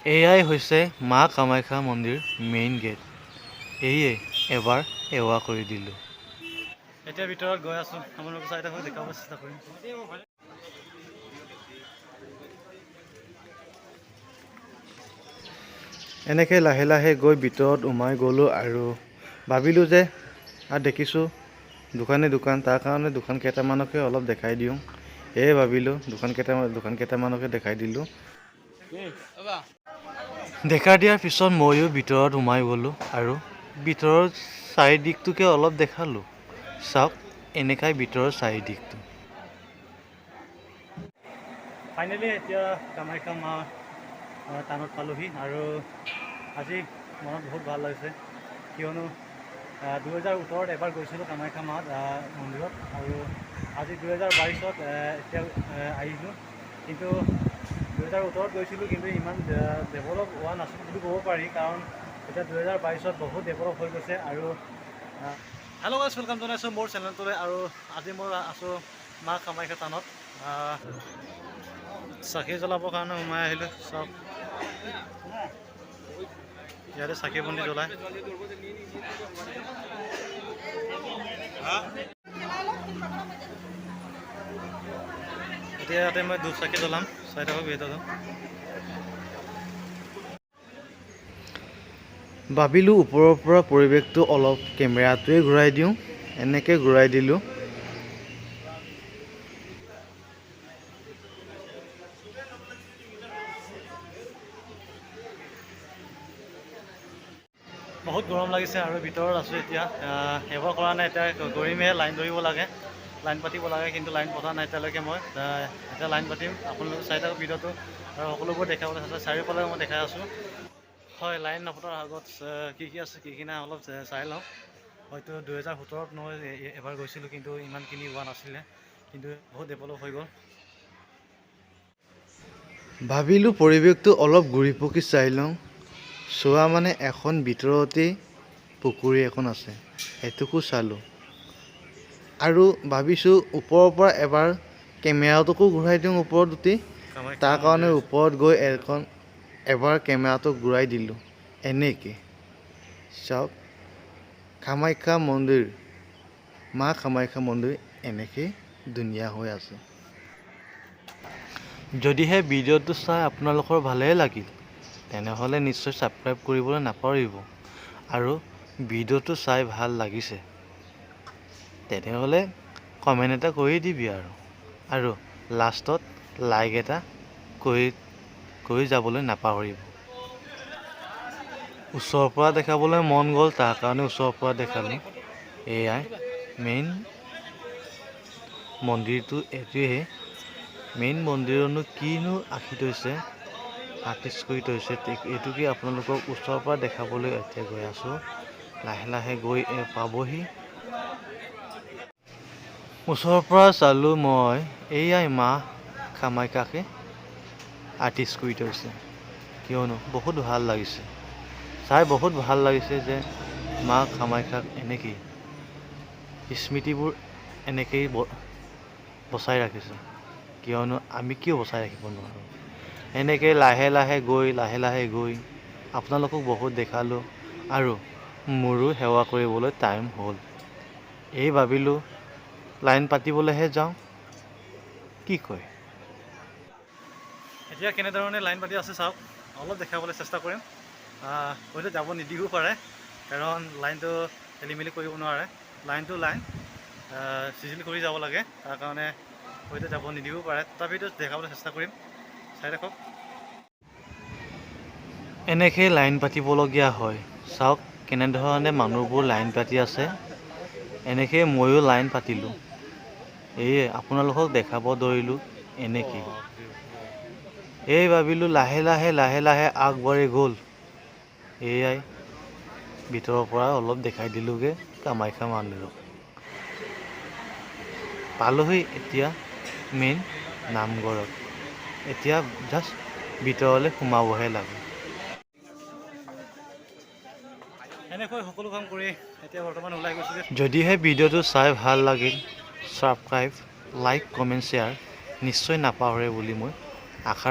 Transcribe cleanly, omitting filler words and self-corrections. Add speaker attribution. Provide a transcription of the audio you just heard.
Speaker 1: এয়াই হৈছে মা কামাখ্যা মন্দিৰ মেইন গেট। এয়ে এবাৰ সেৱা কৰি দিলোঁ। এতিয়া ভিতৰত গৈ আছোঁ, আপোনালোকক চাই থাকক, দেখাব চেষ্টা কৰিম। এনেকৈ লাহে লাহে গৈ ভিতৰত সোমাই গ'লোঁ আৰু ভাবিলোঁ যে দেখিছোঁ দোকান, তাৰ কাৰণে দোকান কেইটামানকে অলপ দেখাই দিওঁ। এয়ে ভাবিলোঁ দোকান কেইটামানকে দেখাই দিলোঁ। দেখা দিয়াৰ পিছত ময়ো ভিতৰত সোমাই গ'লোঁ আৰু ভিতৰৰ চাৰিদিশটোকে অলপ দেখালোঁ। চাওক, এনেকাই ভিতৰৰ চাৰিদিশটো। ফাইনেলি এতিয়া কামাখ্যা মা টানত পালোহি আৰু আজি মনত বহুত ভাল লাগিছে, কিয়নো 2018ত এবাৰ গৈছিলোঁ কামাখ্যা মা মন্দিৰত আৰু আজি 2022ত এতিয়া আহিলোঁ। কিন্তু 2018ত গৈছিলোঁ, কিন্তু ইমান ডেভেলপ হোৱা নাছিল বুলি ক'ব পাৰি, কাৰণ এতিয়া 2022ত বহুত ডেভেলপ হৈ গৈছে। আৰু হেল্ল' গাইছ, ৱেলকাম জনাইছোঁ মোৰ চেনেলটোলৈ। আৰু আজি মই আছোঁ মা কামাখ্যা টানত। চাকি জ্বলাবৰ কাৰণে সোমাই আহিলোঁ। চাওক, ইয়াতে চাকি বন্তি জ্বলাই। এতিয়া ইয়াতে মই ধূপ চাকি জ্বলাম, চাই থাকক ভিডিঅ'টো। ভাবিলোঁ ওপৰৰ পৰা পৰিৱেশটো অলপ কেমেৰাটোৱে ঘূৰাই দিওঁ, এনেকৈ ঘূৰাই দিলোঁ। বহুত গৰম লাগিছে আৰু ভিতৰত আছোঁ এতিয়া। সেৱা কৰা নাই, এতিয়া কৰিমহে। লাইন ধৰিব লাগে, লাইন পাতিব লাগে, কিন্তু লাইন পতা নাই এতিয়ালৈকে। মই এতিয়া লাইন পাতিম, আপোনালোকে চাই থাকক ভিডিঅ'টো আৰু সকলোবোৰ দেখাবলৈ চেষ্টা। চাৰিওফালে মই দেখাই আছোঁ। হয়, লাইন নপতাৰ আগত কি আছে কি নাই অলপ চাই লওঁ। হয়তো 2017ত মই এবাৰ গৈছিলোঁ, কিন্তু ইমানখিনি হোৱা নাছিলে, কিন্তু বহুত ডেভেলপ হৈ গ'ল। ভাবিলোঁ পৰিৱেশটো অলপ ঘূৰি পকি চাই লওঁ। চোৱা মানে এখন ভিতৰতেই পুখুৰী এখন আছে, সেইটোকো চালোঁ। আৰু ভাবিছোঁ ওপৰৰ পৰা এবাৰ কেমেৰাটোকো ঘূৰাই দিওঁ ওপৰত উঠি। তাৰ কাৰণে ওপৰত গৈ এবাৰ কেমেৰাটো ঘূৰাই দিলোঁ। এনেকৈ চাওক, কামাখ্যা মন্দিৰ, মা কামাখ্যা মন্দিৰ এনেকৈ ধুনীয়া হৈ আছে। যদিহে ভিডিঅ'টো চাই আপোনালোকৰ ভালেই লাগিল, তেনেহ'লে নিশ্চয় ছাবস্ক্ৰাইব কৰিবলৈ নাপাহৰিব। আৰু ভিডিঅ'টো চাই ভাল লাগিছে তেনেহ'লে কমেণ্ট এটা কৰি দিবি আৰু লাষ্টত লাইক এটা কৰি যাবলৈ নাপাহৰিব। ওচৰৰ পৰা দেখাবলৈ মন গ'ল, তাৰ কাৰণে ওচৰৰ পৰা দেখালোঁ। এয়াই মেইন মন্দিৰটো, এইটোৱে মেইন মন্দিৰনো কিনো আঁকি থৈছে, আৰ্টিষ্ট কৰি থৈছে, এইটোকে আপোনালোকক ওচৰৰ পৰা দেখাবলৈ এতিয়া গৈ আছোঁ। লাহে লাহে গৈ পাবহি। ওচৰৰ পৰা চালোঁ মই, এয়াই মা কামাখ্যাকে আৰ্টিষ্ট কৰি থৈছে, কিয়নো বহুত ভাল লাগিছে চাই, বহুত ভাল লাগিছে যে মা কামাখ্যাক এনেকেই স্মৃতিবোৰ এনেকেই বচাই ৰাখিছে, কিয়নো আমি কিয় বচাই ৰাখিব নোৱাৰোঁ। এনেকৈ লাহে লাহে গৈ আপোনালোকক বহুত দেখালোঁ আৰু মোৰো সেৱা কৰিবলৈ টাইম হ'ল। এই ভাবিলোঁ লাইন পাতিবলৈহে যাওঁ, কি কয়। এতিয়া কেনেধৰণে লাইন পাতি আছে চাওক, অলপ দেখাবলৈ চেষ্টা কৰিম। হয়তো যাব নিদিবও পাৰে, কাৰণ লাইনটো খেলি মেলি কৰিব নোৱাৰে। লাইনটো চিজিল কৰি যাব লাগে, তাৰ কাৰণে হয়তো যাব নিদিবও পাৰে। তথাপিতো দেখাবলৈ চেষ্টা কৰিম, চাই থাকক। এনেকৈ লাইন পাতিবলগীয়া হয়। চাওক কেনেধৰণে মানুহবোৰ লাইন পাতি আছে, এনেকৈ ময়ো লাইন পাতিলোঁ। এয়ে আপোনালোকক দেখাব ধৰিলোঁ এনেকৈ। এই ভাবিলোঁ লাহে লাহে আগবাঢ়ি গ'ল। এয়াই ভিতৰৰ পৰা অলপ দেখাই দিলোঁগৈ কামাখ্যা মন্দিৰক। পালোহি এতিয়া মেইন নামঘৰত। এতিয়া জাষ্ট ভিতৰলৈ সোমাবহে লাগে। এনেকৈ সকলো কাম কৰি এতিয়া বৰ্তমান ওলাই গৈছোঁ। যদিহে ভিডিঅ'টো চাই ভাল লাগিল, ছাবস্ক্ৰাইব, লাইক, কমেণ্ট, শ্বেয়াৰ নিশ্চয় নাপাহৰে বুলি মই আশা